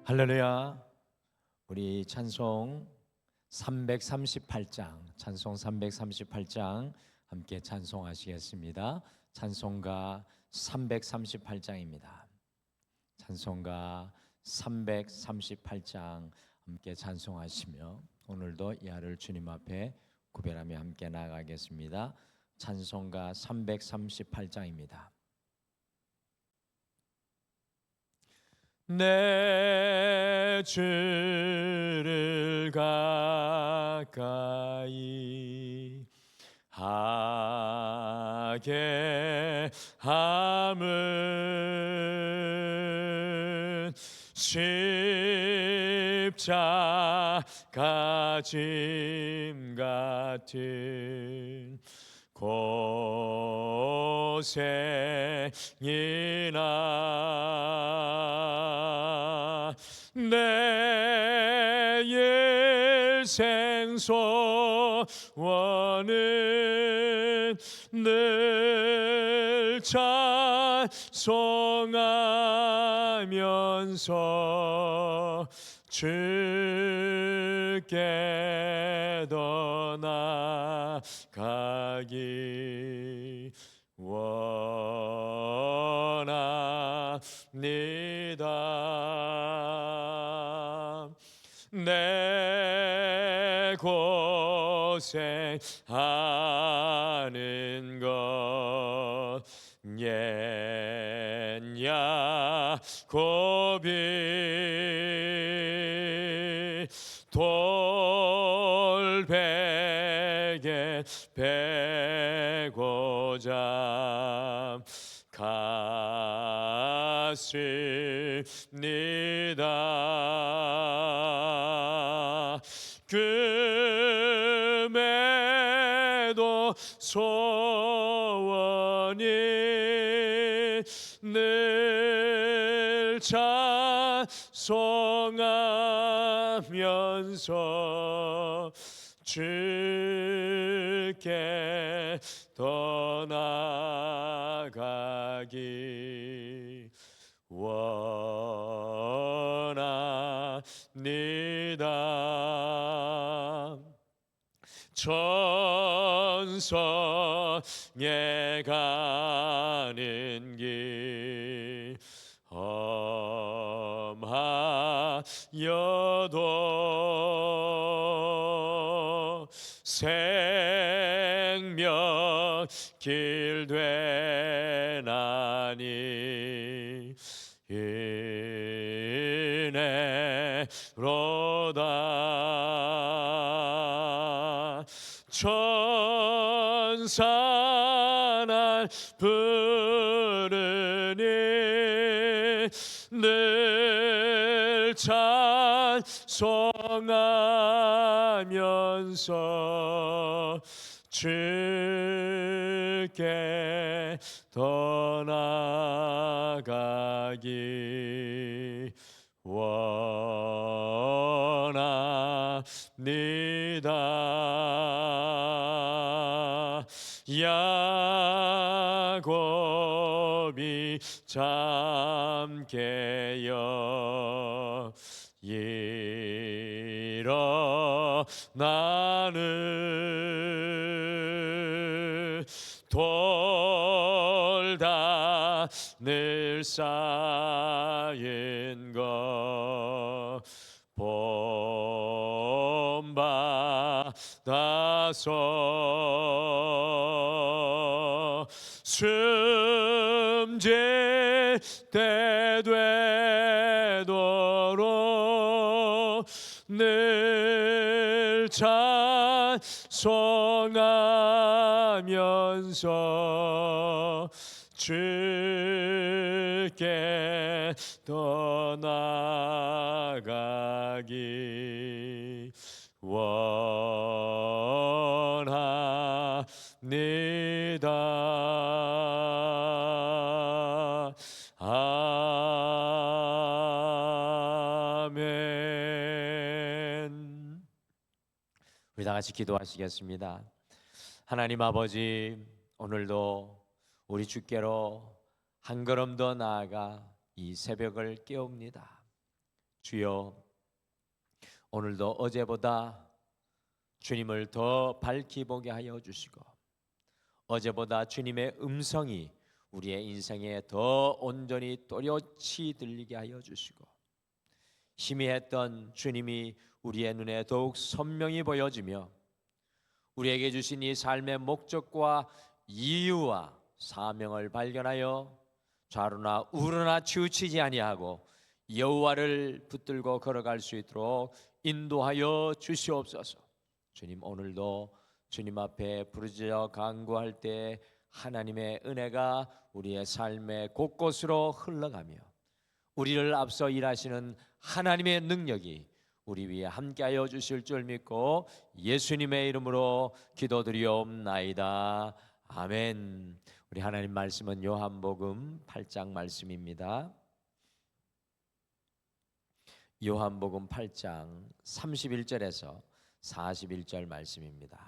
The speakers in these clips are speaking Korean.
할렐루야. 우리 찬송 338장 함께 찬송하시겠습니다. 찬송가 338장입니다. 찬송가 338장 함께 찬송하시며 오늘도 이 하루를 주님 앞에 구별하며 함께 나아가겠습니다. 찬송가 338장입니다. 내 주를 가까이 하게 함은 십자가 짐 같은 고생이나 내 일생 소원은 늘 찬송하면서 주께 더 나아가기 원합니다. 내 고생하는 것 옛 야곱이 돌베개 베고자 갔습니다. 금에도 소원이 늘 찬송하면서 주께 더 나아가기 원합니다. 천성에 가는 길 험하여도 생명 길 되나니 은혜로다. 천사날 부르니 늘 찬송하면서 주께 더 나아가기 원합니다. 야곱이 잠 깨어 일어나는 돌다 늘 쌓인 것 본받아서 숨질 때 되도록 늘 찬송하면서 주께 더 나아가기 원합니다. 아멘. 우리 다 같이 기도하시겠습니다. 하나님 아버지, 오늘도 우리 주께로 한 걸음 더 나아가 이 새벽을 깨웁니다. 주여, 오늘도 어제보다 주님을 더 밝히 보게 하여 주시고, 어제보다 주님의 음성이 우리의 인생에 더 온전히 또렷이 들리게 하여 주시고, 희미했던 주님이 우리의 눈에 더욱 선명히 보여지며, 우리에게 주신 이 삶의 목적과 이유와 사명을 발견하여 좌로나 우로나 치우치지 아니하고 여호와를 붙들고 걸어갈 수 있도록 인도하여 주시옵소서. 주님, 오늘도 주님 앞에 부르짖어 간구할 때 하나님의 은혜가 우리의 삶의 곳곳으로 흘러가며, 우리를 앞서 일하시는 하나님의 능력이 우리 위에 함께하여 주실 줄 믿고 예수님의 이름으로 기도드리옵나이다. 아멘. 우리 하나님 말씀은 요한복음 8장 말씀입니다. 요한복음 8장 31절에서 41절 말씀입니다.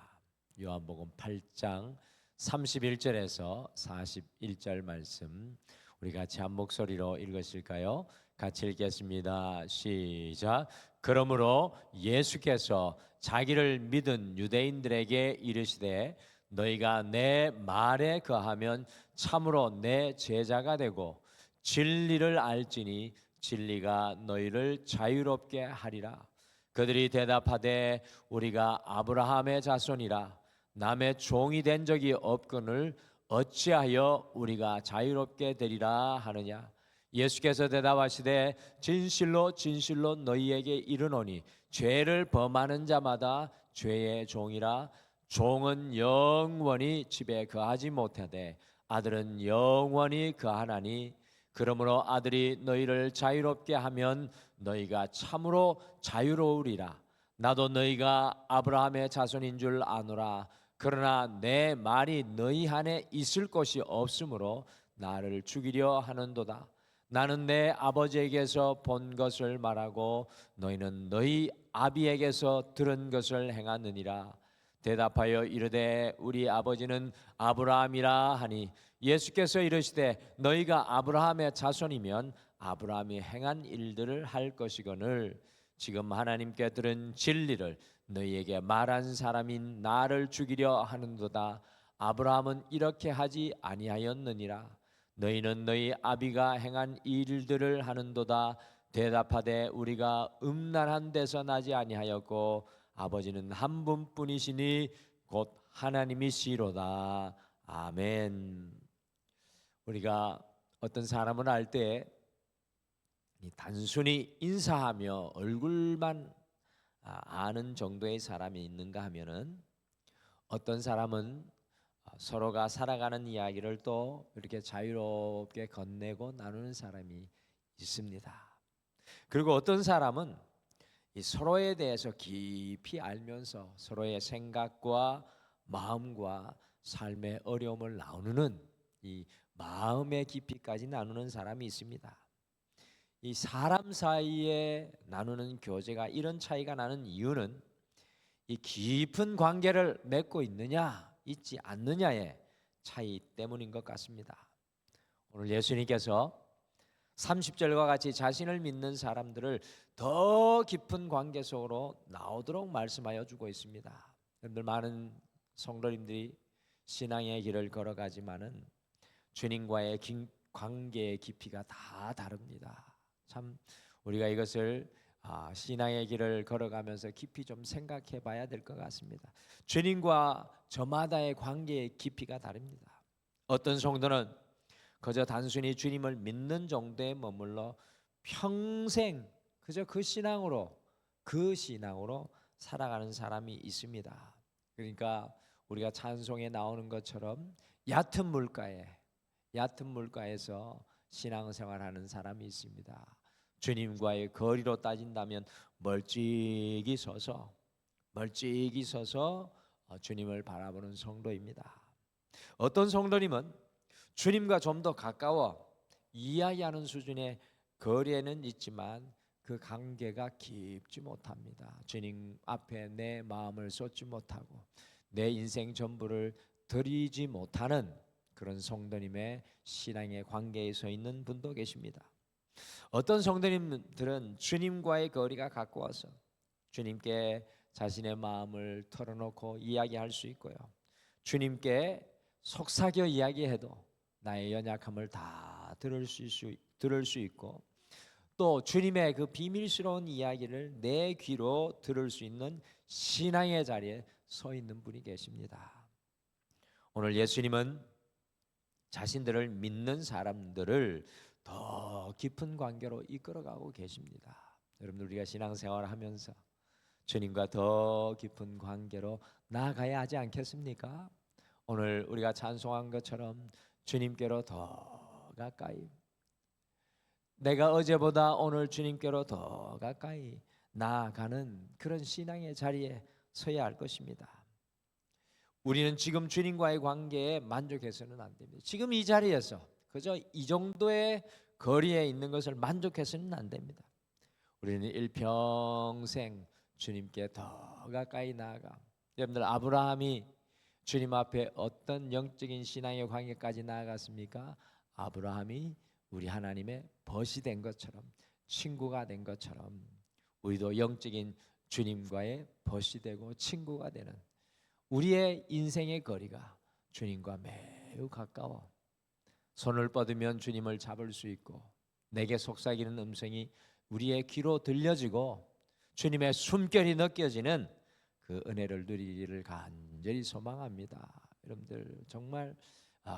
요한복음 8장 31절에서 41절 말씀, 우리 같이 한 목소리로 읽으실까요? 같이 읽겠습니다. 시작. 그러므로 예수께서 자기를 믿은 유대인들에게 이르시되, 너희가 내 말에 거하면 참으로 내 제자가 되고 진리를 알지니 진리가 너희를 자유롭게 하리라. 그들이 대답하되, 우리가 아브라함의 자손이라 남의 종이 된 적이 없거늘 어찌하여 우리가 자유롭게 되리라 하느냐. 예수께서 대답하시되, 진실로 진실로 너희에게 이르노니 죄를 범하는 자마다 죄의 종이라. 종은 영원히 집에 거하지 못하되 아들은 영원히 거하나니, 그러므로 아들이 너희를 자유롭게 하면 너희가 참으로 자유로우리라. 나도 너희가 아브라함의 자손인 줄 아노라. 그러나 내 말이 너희 안에 있을 것이 없으므로 나를 죽이려 하는도다. 나는 내 아버지에게서 본 것을 말하고 너희는 너희 아비에게서 들은 것을 행하느니라. 대답하여 이르되, 우리 아버지는 아브라함이라 하니, 예수께서 이르시되, 너희가 아브라함의 자손이면 아브라함이 행한 일들을 할 것이거늘 지금 하나님께 들은 진리를 너희에게 말한 사람인 나를 죽이려 하는도다. 아브라함은 이렇게 하지 아니하였느니라. 너희는 너희 아비가 행한 일들을 하는도다. 대답하되, 우리가 음란한 데서 나지 아니하였고 아버지는 한 분뿐이시니 곧 하나님이시로다. 아멘. 우리가 어떤 사람을 알 때 단순히 인사하며 얼굴만 아는 정도의 사람이 있는가 하면은, 어떤 사람은 서로가 살아가는 이야기를 또 이렇게 자유롭게 건네고 나누는 사람이 있습니다. 그리고 어떤 사람은 이 서로에 대해서 깊이 알면서 서로의 생각과 마음과 삶의 어려움을 나누는, 이 마음의 깊이까지 나누는 사람이 있습니다. 이 사람 사이에 나누는 교제가 이런 차이가 나는 이유는 이 깊은 관계를 맺고 있느냐 있지 않느냐의 차이 때문인 것 같습니다. 오늘 예수님께서 30절과 같이 자신을 믿는 사람들을 더 깊은 관계 속으로 나오도록 말씀하여 주고 있습니다. 여러분들, 많은 성도님들이 신앙의 길을 걸어가지만은 주님과의 관계의 깊이가 다 다릅니다. 참 우리가 이것을 신앙의 길을 걸어가면서 깊이 좀 생각해 봐야 될 것 같습니다. 주님과 저마다의 관계의 깊이가 다릅니다. 어떤 성도는 그저 단순히 주님을 믿는 정도에 머물러 평생 그저 그 신앙으로 살아가는 사람이 있습니다. 그러니까 우리가 찬송에 나오는 것처럼 얕은 물가에서 신앙생활하는 사람이 있습니다. 주님과의 거리로 따진다면 멀찍이 서서 주님을 바라보는 성도입니다. 어떤 성도님은 주님과 좀 더 가까워 이야기하는 수준의 거리에는 있지만 그 관계가 깊지 못합니다. 주님 앞에 내 마음을 쏟지 못하고 내 인생 전부를 드리지 못하는 그런 성도님의 신앙의 관계에 서 있는 분도 계십니다. 어떤 성도님들은 주님과의 거리가 가까워서 주님께 자신의 마음을 털어놓고 이야기할 수 있고요. 주님께 속삭여 이야기해도 나의 연약함을 다 들을 수 있고, 또 주님의 그 비밀스러운 이야기를 내 귀로 들을 수 있는 신앙의 자리에 서 있는 분이 계십니다. 오늘 예수님은 자신들을 믿는 사람들을 더 깊은 관계로 이끌어가고 계십니다. 여러분들, 우리가 신앙생활을 하면서 주님과 더 깊은 관계로 나아가야 하지 않겠습니까? 오늘 우리가 찬송한 것처럼 주님께로 더 가까이, 내가 어제보다 오늘 주님께로 더 가까이 나아가는 그런 신앙의 자리에 서야 할 것입니다. 우리는 지금 주님과의 관계에 만족해서는 안 됩니다. 지금 이 자리에서 그저 이 정도의 거리에 있는 것을 만족해서는 안 됩니다. 우리는 일평생 주님께 더 가까이 나아가, 여러분들, 아브라함이 주님 앞에 어떤 영적인 신앙의 관계까지 나아갔습니까? 아브라함이 우리 하나님의 벗이 된 것처럼, 친구가 된 것처럼 우리도 영적인 주님과의 벗이 되고 친구가 되는, 우리의 인생의 거리가 주님과 매우 가까워 손을 뻗으면 주님을 잡을 수 있고, 내게 속삭이는 음성이 우리의 귀로 들려지고 주님의 숨결이 느껴지는 그 은혜를 누리기를 간절히 소망합니다. 여러분들, 정말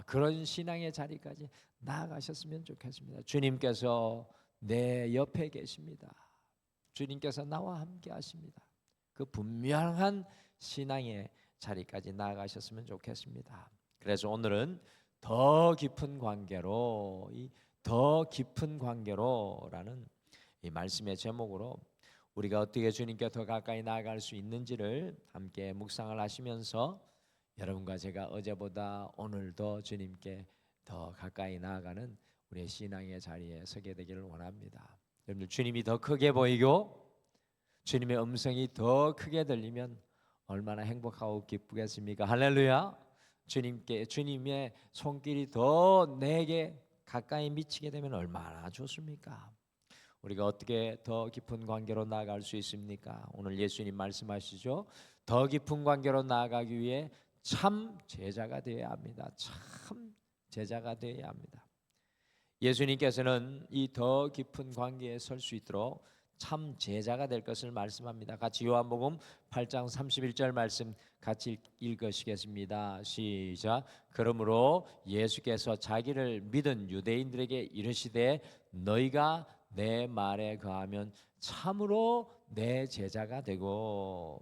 그런 신앙의 자리까지 나아가셨으면 좋겠습니다. 주님께서 내 옆에 계십니다. 주님께서 나와 함께 하십니다. 그 분명한 신앙의 자리까지 나아가셨으면 좋겠습니다. 그래서 오늘은 더 깊은 관계로, 이 더 깊은 관계로라는 이 말씀의 제목으로 우리가 어떻게 주님께 더 가까이 나아갈 수 있는지를 함께 묵상을 하시면서, 여러분과 제가 어제보다 오늘 더 주님께 더 가까이 나아가는 우리의 신앙의 자리에 서게 되기를 원합니다. 여러분들, 주님이 더 크게 보이고 주님의 음성이 더 크게 들리면 얼마나 행복하고 기쁘겠습니까? 할렐루야. 주님의 손길이 더 내게 가까이 미치게 되면 얼마나 좋습니까? 우리가 어떻게 더 깊은 관계로 나아갈 수 있습니까? 오늘 예수님 말씀하시죠. 더 깊은 관계로 나아가기 위해 참 제자가 되어야 합니다. 참 제자가 되어야 합니다. 예수님께서는 이 더 깊은 관계에 설 수 있도록 참 제자가 될 것을 말씀합니다. 같이 요한복음 8장 31절 말씀 같이 읽으시겠습니다. 시작. 그러므로 예수께서 자기를 믿은 유대인들에게 이르시되 너희가 내 말에 거하면 참으로 내 제자가 되고,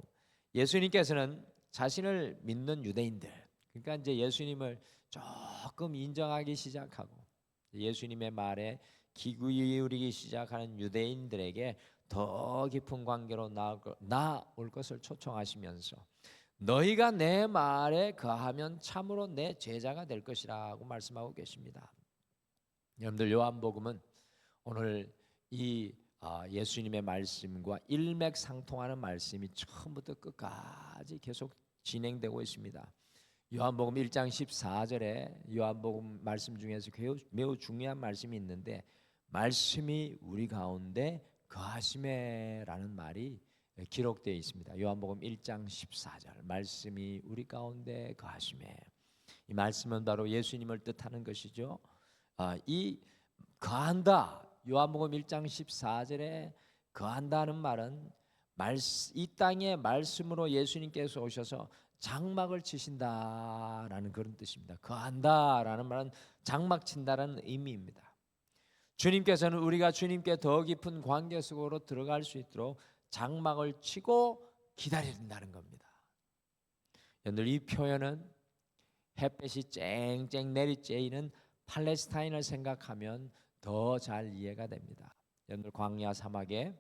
예수님께서는 자신을 믿는 유대인들, 그러니까 이제 예수님을 조금 인정하기 시작하고 예수님의 말에 귀 기울이기 시작하는 유대인들에게 더 깊은 관계로 나올 것을 초청하시면서 너희가 내 말에 거하면 참으로 내 제자가 될 것이라고 말씀하고 계십니다. 여러분들, 요한복음은 오늘 이 예수님의 말씀과 일맥상통하는 말씀이 처음부터 끝까지 계속 진행되고 있습니다. 요한복음 1장 14절에 요한복음 말씀 중에서 매우 중요한 말씀이 있는데, 말씀이 우리 가운데 거하심에라는 말이 기록되어 있습니다. 요한복음 1장 14절, 말씀이 우리 가운데 거하심에. 이 말씀은 바로 예수님을 뜻하는 것이죠. 이 거한다, 요한복음 1장 14절에 거한다는 말은 이 땅에 말씀으로 예수님께서 오셔서 장막을 치신다라는 그런 뜻입니다. 거한다라는 말은 장막 친다라는 의미입니다. 주님께서는 우리가 주님께 더 깊은 관계 속으로 들어갈 수 있도록 장막을 치고 기다린다는 겁니다. 여러분들, 이 표현은 햇볕이 쨍쨍 내리쬐이는 팔레스타인을 생각하면 더 잘 이해가 됩니다. 여러분들, 광야 사막에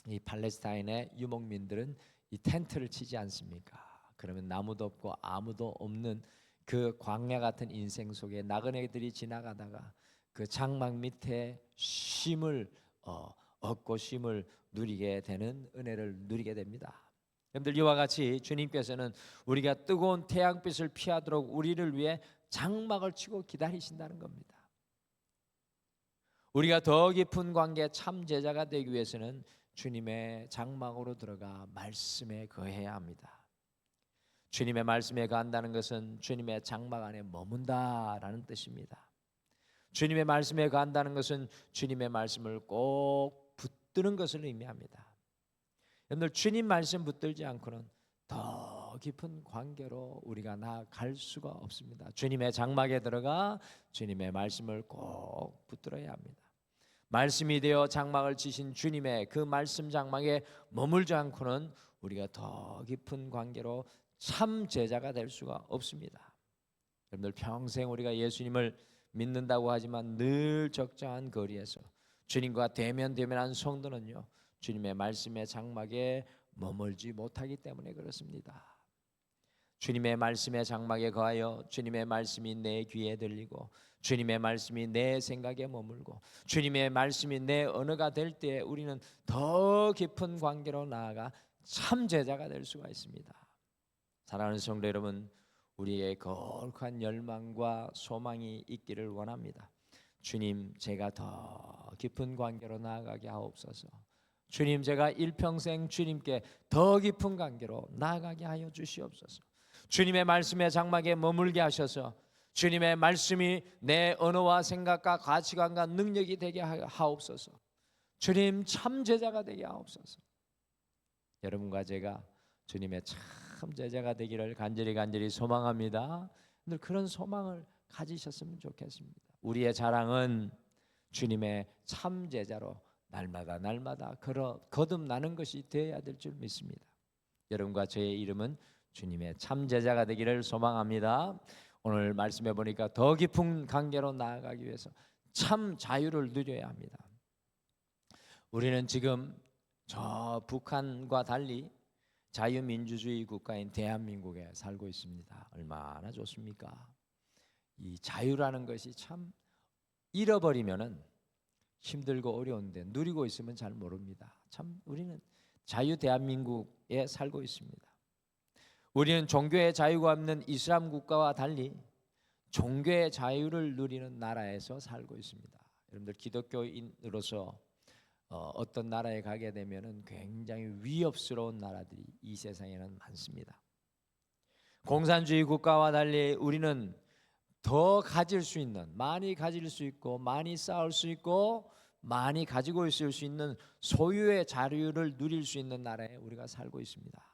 이 팔레스타인의 유목민들은 이 텐트를 치지 않습니까? 그러면 나무도 없고 아무도 없는 그 광야 같은 인생 속에 나그네들이 지나가다가 그 장막 밑에 쉼을 얻고 쉼을 누리게 되는 은혜를 누리게 됩니다. 여러분들, 이와 같이 주님께서는 우리가 뜨거운 태양빛을 피하도록 우리를 위해 장막을 치고 기다리신다는 겁니다. 우리가 더 깊은 관계 참 제자가 되기 위해서는 주님의 장막으로 들어가 말씀에 거해야 합니다. 주님의 말씀에 거한다는 것은 주님의 장막 안에 머문다라는 뜻입니다. 주님의 말씀에 거한다는 것은 주님의 말씀을 꼭 붙드는 것을 의미합니다. 여러분들, 주님 말씀 붙들지 않고는 더 깊은 관계로 우리가 나아갈 수가 없습니다. 주님의 장막에 들어가 주님의 말씀을 꼭 붙들어야 합니다. 말씀이 되어 장막을 치신 주님의 그 말씀 장막에 머물지 않고는 우리가 더 깊은 관계로 참 제자가 될 수가 없습니다. 여러분들, 평생 우리가 예수님을 믿는다고 하지만 늘 적정한 거리에서 주님과 대면대면한 성도는요, 주님의 말씀의 장막에 머물지 못하기 때문에 그렇습니다. 주님의 말씀의 장막에 거하여 주님의 말씀이 내 귀에 들리고 주님의 말씀이 내 생각에 머물고 주님의 말씀이 내 언어가 될 때 우리는 더 깊은 관계로 나아가 참 제자가 될 수가 있습니다. 사랑하는 성도 여러분, 우리의 거룩한 열망과 소망이 있기를 원합니다. 주님, 제가 더 깊은 관계로 나아가게 하옵소서. 주님, 제가 일평생 주님께 더 깊은 관계로 나아가게 하여 주시옵소서. 주님의 말씀의 장막에 머물게 하셔서 주님의 말씀이 내 언어와 생각과 가치관과 능력이 되게 하옵소서. 주님, 참 제자가 되게 하옵소서. 여러분과 제가 주님의 참 제자가 되기를 간절히 소망합니다. 늘 그런 소망을 가지셨으면 좋겠습니다. 우리의 자랑은 주님의 참 제자로 날마다 거듭나는 것이 되어야 될 줄 믿습니다. 여러분과 저의 이름은 주님의 참 제자가 되기를 소망합니다. 오늘 말씀해 보니까 더 깊은 관계로 나아가기 위해서 참 자유를 누려야 합니다. 우리는 지금 저 북한과 달리 자유민주주의 국가인 대한민국에 살고 있습니다. 얼마나 좋습니까? 이 자유라는 것이 참 잃어버리면은 힘들고 어려운데 누리고 있으면 잘 모릅니다. 참 우리는 자유 대한민국에 살고 있습니다. 우리는 종교의 자유가 없는 이슬람 국가와 달리 종교의 자유를 누리는 나라에서 살고 있습니다. 여러분들, 기독교인으로서 어떤 나라에 가게 되면은 굉장히 위협스러운 나라들이 이 세상에는 많습니다. 공산주의 국가와 달리 우리는 더 가질 수 있는, 많이 가질 수 있고 많이 쌓을 수 있고 많이 가지고 있을 수 있는 소유의 자유를 누릴 수 있는 나라에 우리가 살고 있습니다.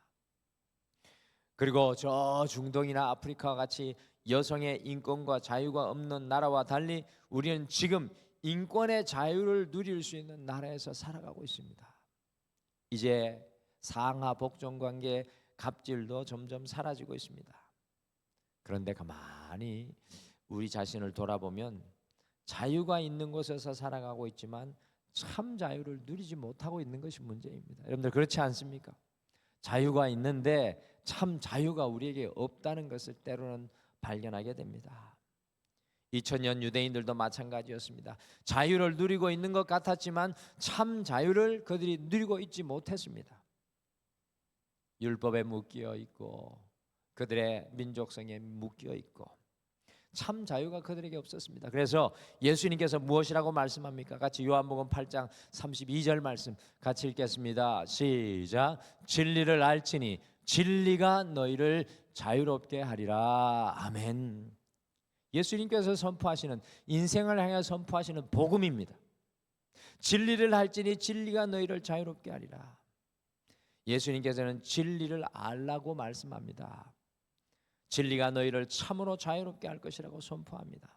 그리고 저 중동이나 아프리카와 같이 여성의 인권과 자유가 없는 나라와 달리 우리는 지금 인권의 자유를 누릴 수 있는 나라에서 살아가고 있습니다. 이제 상하 복종 관계 갑질도 점점 사라지고 있습니다. 그런데 가만히 우리 자신을 돌아보면 자유가 있는 곳에서 살아가고 있지만 참 자유를 누리지 못하고 있는 것이 문제입니다. 여러분들, 그렇지 않습니까? 자유가 있는데 참 자유가 우리에게 없다는 것을 때로는 발견하게 됩니다. 2000년 유대인들도 마찬가지였습니다. 자유를 누리고 있는 것 같았지만 참 자유를 그들이 누리고 있지 못했습니다. 율법에 묶여 있고 그들의 민족성에 묶여 있고 참 자유가 그들에게 없었습니다. 그래서 예수님께서 무엇이라고 말씀합니까? 같이 요한복음 8장 32절 말씀 같이 읽겠습니다. 시작. 진리를 알지니 진리가 너희를 자유롭게 하리라. 아멘. 예수님께서 선포하시는, 인생을 향해 선포하시는 복음입니다. 진리를 알지니 진리가 너희를 자유롭게 하리라. 예수님께서는 진리를 알라고 말씀합니다. 진리가 너희를 참으로 자유롭게 할 것이라고 선포합니다.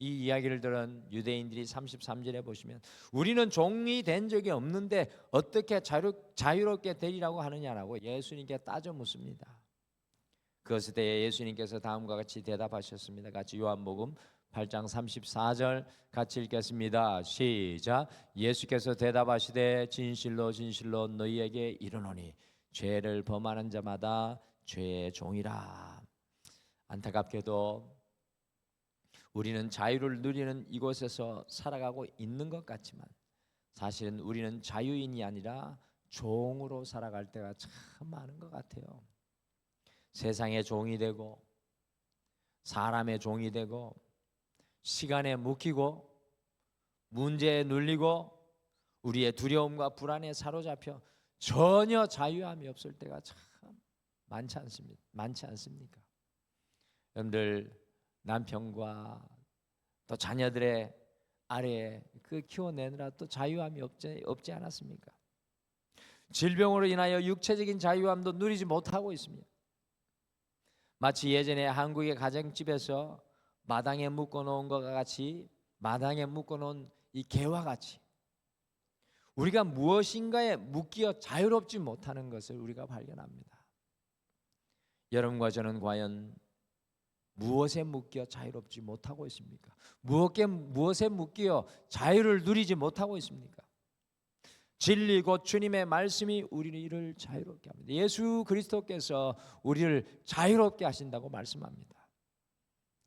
이 이야기를 들은 유대인들이 33절에 보시면 우리는 종이 된 적이 없는데 어떻게 자유롭게 되리라고 하느냐라고 예수님께 따져 묻습니다. 그것에 대해 예수님께서 다음과 같이 대답하셨습니다. 같이 요한복음 8장 34절 같이 읽겠습니다. 시작. 예수께서 대답하시되 진실로 진실로 너희에게 이르노니 죄를 범하는 자마다 죄의 종이라. 안타깝게도 우리는 자유를 누리는 이곳에서 살아가고 있는 것 같지만 사실은 우리는 자유인이 아니라 종으로 살아갈 때가 참 많은 것 같아요. 세상의 종이 되고 사람의 종이 되고 시간에 묶이고 문제에 눌리고 우리의 두려움과 불안에 사로잡혀 전혀 자유함이 없을 때가 참 많지 않습니까? 여러분들 남편과 또 자녀들의 아래에 그 키워내느라 또 자유함이 없지 않았습니까? 질병으로 인하여 육체적인 자유함도 누리지 못하고 있습니다. 마치 예전에 한국의 가정집에서 마당에 묶어놓은 것과 같이, 마당에 묶어놓은 이 개와 같이 우리가 무엇인가에 묶여 자유롭지 못하는 것을 우리가 발견합니다. 여러분과 저는 과연 무엇에 묶여 자유롭지 못하고 있습니까? 무엇에 묶여 자유를 누리지 못하고 있습니까? 진리 곧 주님의 말씀이 우리를 자유롭게 합니다. 예수 그리스도께서 우리를 자유롭게 하신다고 말씀합니다.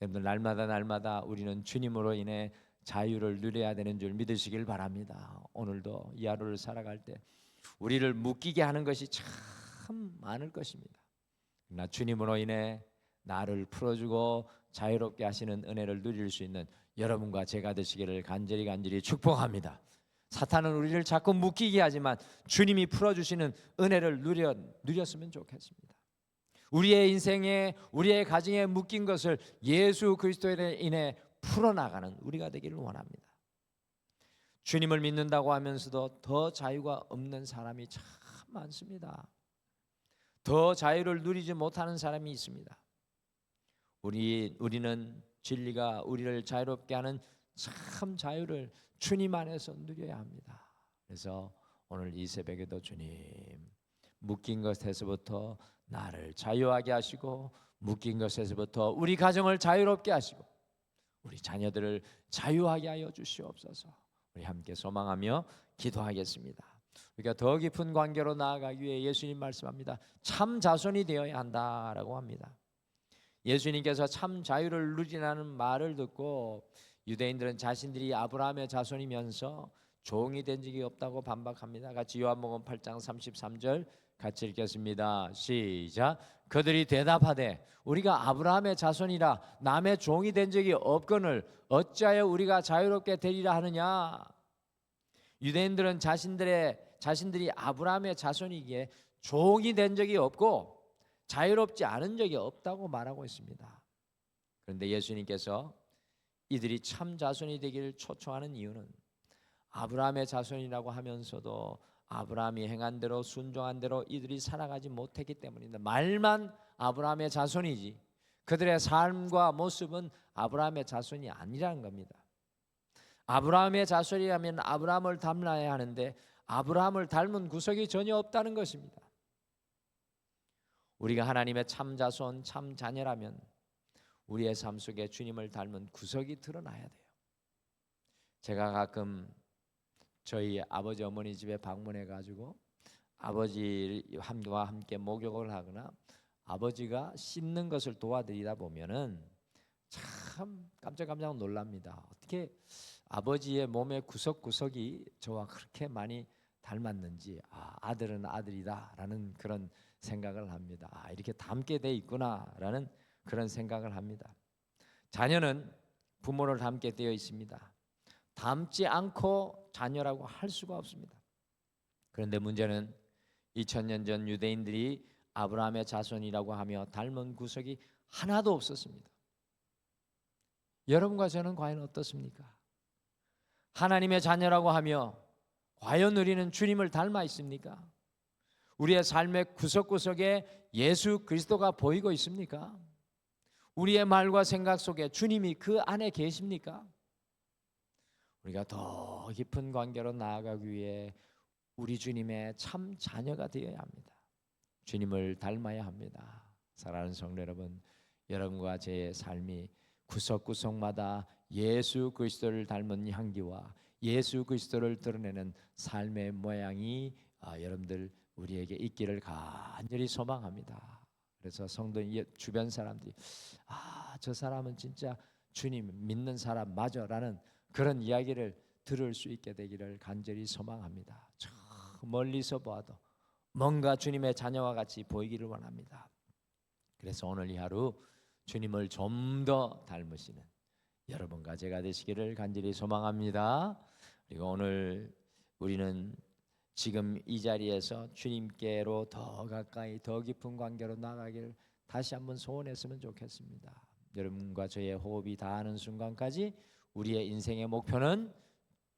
여러분들 날마다 우리는 주님으로 인해 자유를 누려야 되는 줄 믿으시길 바랍니다. 오늘도 이 하루를 살아갈 때 우리를 묶이게 하는 것이 참 많을 것입니다. 그러나 주님으로 인해 나를 풀어주고 자유롭게 하시는 은혜를 누릴 수 있는 여러분과 제가 되시기를 간절히 축복합니다. 사탄은 우리를 자꾸 묶이게 하지만 주님이 풀어주시는 은혜를 누렸으면 좋겠습니다. 우리의 인생에, 우리의 가정에 묶인 것을 예수 그리스도에 인해 풀어나가는 우리가 되기를 원합니다. 주님을 믿는다고 하면서도 더 자유가 없는 사람이 참 많습니다. 더 자유를 누리지 못하는 사람이 있습니다. 우리는 진리가 우리를 자유롭게 하는 참 자유를 주님 안에서 누려야 합니다. 그래서 오늘 이 새벽에도 주님, 묶인 것에서부터 나를 자유하게 하시고, 묶인 것에서부터 우리 가정을 자유롭게 하시고, 우리 자녀들을 자유하게 하여 주시옵소서. 우리 함께 소망하며 기도하겠습니다. 우리가 더 깊은 관계로 나아가기 위해 예수님 말씀합니다. 참 자손이 되어야 한다라고 합니다. 예수님께서 참 자유를 누리라는 말을 듣고 유대인들은 자신들이 아브라함의 자손이면서 종이 된 적이 없다고 반박합니다. 같이 요한복음 8장 33절 같이 읽겠습니다. 시작. 그들이 대답하되 우리가 아브라함의 자손이라 남의 종이 된 적이 없거늘 어찌하여 우리가 자유롭게 되리라 하느냐. 유대인들은 자신들이 아브라함의 자손이기에 종이 된 적이 없고 자유롭지 않은 적이 없다고 말하고 있습니다. 그런데 예수님께서 이들이 참 자손이 되기를 초청하는 이유는 아브라함의 자손이라고 하면서도 아브라함이 행한 대로 순종한 대로 이들이 살아가지 못했기 때문입니다. 말만 아브라함의 자손이지 그들의 삶과 모습은 아브라함의 자손이 아니라는 겁니다. 아브라함의 자손이라면 아브라함을 닮아야 하는데 아브라함을 닮은 구석이 전혀 없다는 것입니다. 우리가 하나님의 참 자손, 참 자녀라면 우리의 삶 속에 주님을 닮은 구석이 드러나야 돼요. 제가 가끔 저희 아버지 어머니 집에 방문해 가지고 아버지와 함께 목욕을 하거나 아버지가 씻는 것을 도와드리다 보면은 참 깜짝깜짝 놀랍니다. 어떻게 아버지의 몸의 구석구석이 저와 그렇게 많이 닮았는지, 아들은 아들이다라는 그런 생각을 합니다. 이렇게 닮게 돼 있구나라는 그런 생각을 합니다. 자녀는 부모를 닮게 되어 있습니다. 닮지 않고 자녀라고 할 수가 없습니다. 그런데 문제는 2000년 전 유대인들이 아브라함의 자손이라고 하며 닮은 구석이 하나도 없었습니다. 여러분과 저는 과연 어떻습니까? 하나님의 자녀라고 하며 과연 우리는 주님을 닮아 있습니까? 우리의 삶의 구석구석에 예수 그리스도가 보이고 있습니까? 우리의 말과 생각 속에 주님이 그 안에 계십니까? 우리가 더 깊은 관계로 나아가기 위해 우리 주님의 참 자녀가 되어야 합니다. 주님을 닮아야 합니다. 사랑하는 성도 여러분, 여러분과 제 삶이 구석구석마다 예수 그리스도를 닮은 향기와 예수 그리스도를 드러내는 삶의 모양이 여러분들 우리에게 있기를 간절히 소망합니다. 그래서 성도 주변 사람들이 저 사람은 진짜 주님 믿는 사람 맞아라는 그런 이야기를 들을 수 있게 되기를 간절히 소망합니다. 저 멀리서 봐도 뭔가 주님의 자녀와 같이 보이기를 원합니다. 그래서 오늘 이 하루 주님을 좀 더 닮으시는 여러분과 제가 되시기를 간절히 소망합니다. 그리고 오늘 우리는 지금 이 자리에서 주님께로 더 가까이 더 깊은 관계로 나가기를 다시 한번 소원했으면 좋겠습니다. 여러분과 저의 호흡이 닿는 순간까지 우리의 인생의 목표는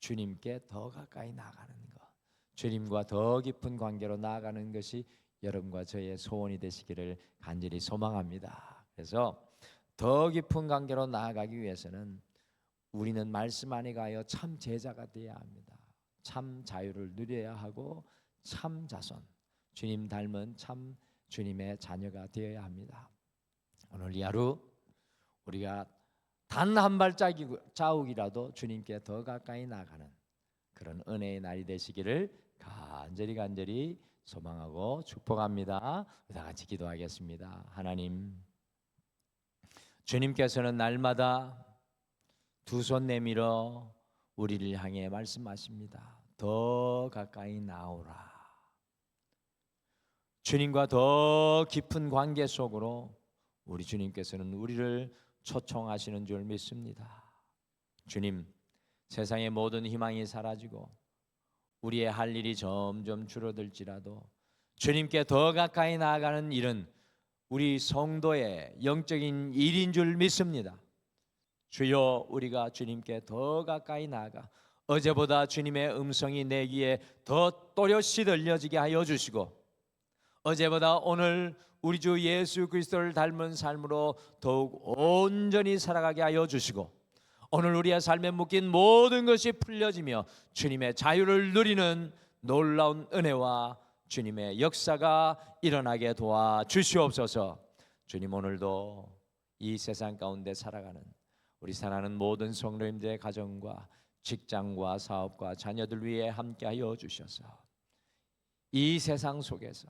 주님께 더 가까이 나가는 것, 주님과 더 깊은 관계로 나아가는 것이 여러분과 저의 소원이 되시기를 간절히 소망합니다. 그래서 더 깊은 관계로 나아가기 위해서는 우리는 말씀 안에 가여 참 제자가 되어야 합니다. 참 자유를 누려야 하고 참 자손, 주님 닮은 참 주님의 자녀가 되어야 합니다. 오늘 이 하루 우리가 단 한 발자국이라도 주님께 더 가까이 나가는 그런 은혜의 날이 되시기를 간절히 소망하고 축복합니다. 다 같이 기도하겠습니다. 하나님, 주님께서는 날마다 두 손 내밀어 우리를 향해 말씀하십니다. 더 가까이 나오라. 주님과 더 깊은 관계 속으로 우리 주님께서는 우리를 초청하시는 줄 믿습니다. 주님, 세상의 모든 희망이 사라지고 우리의 할 일이 점점 줄어들지라도 주님께 더 가까이 나아가는 일은 우리 성도의 영적인 일인 줄 믿습니다. 주여, 우리가 주님께 더 가까이 나아가 어제보다 주님의 음성이 내 귀에 더 또렷이 들려지게 하여 주시고 어제보다 오늘 우리 주 예수 그리스도를 닮은 삶으로 더욱 온전히 살아가게 하여 주시고 오늘 우리의 삶에 묶인 모든 것이 풀려지며 주님의 자유를 누리는 놀라운 은혜와 주님의 역사가 일어나게 도와 주시옵소서. 주님, 오늘도 이 세상 가운데 살아가는 우리 사랑하는 모든 성도님들의 가정과 직장과 사업과 자녀들 위해 함께하여 주셔서 이 세상 속에서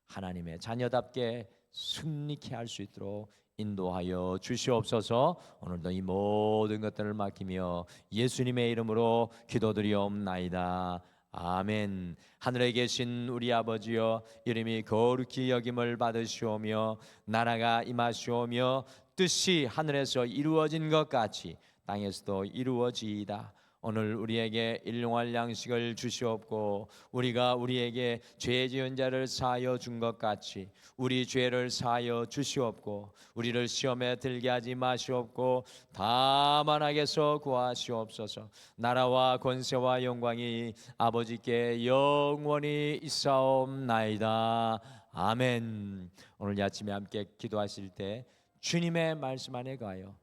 하나님의 자녀답게 승리케 할 수 있도록 인도하여 주시옵소서. 오늘도 이 모든 것들을 맡기며 예수님의 이름으로 기도드리옵나이다. 아멘. 하늘에 계신 우리 아버지여, 이름이 거룩히 여김을 받으시오며 나라가 임하시오며 뜻이 하늘에서 이루어진 것 같이 땅에서도 이루어지이다. 오늘 우리에게 일용할 양식을 주시옵고 우리가 우리에게 죄 지은 자를 사하여 준 것 같이 우리 죄를 사하여 주시옵고 우리를 시험에 들게 하지 마시옵고 다만 악에서 구하시옵소서. 나라와 권세와 영광이 아버지께 영원히 있사옵나이다. 아멘. 오늘 아침에 함께 기도하실 때 주님의 말씀 안에 가요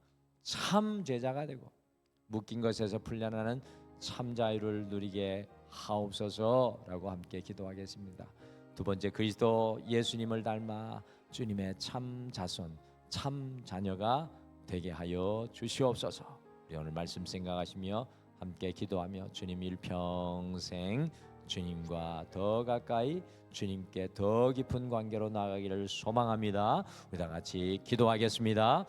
참 제자가 되고 묶인 것에서 풀려나는 참 자유를 누리게 하옵소서라고 함께 기도하겠습니다. 두 번째, 그리스도 예수님을 닮아 주님의 참 자손, 참 자녀가 되게 하여 주시옵소서. 우리 오늘 말씀 생각하시며 함께 기도하며 주님 일평생 주님과 더 가까이 주님께 더 깊은 관계로 나가기를 소망합니다. 우리 다 같이 기도하겠습니다.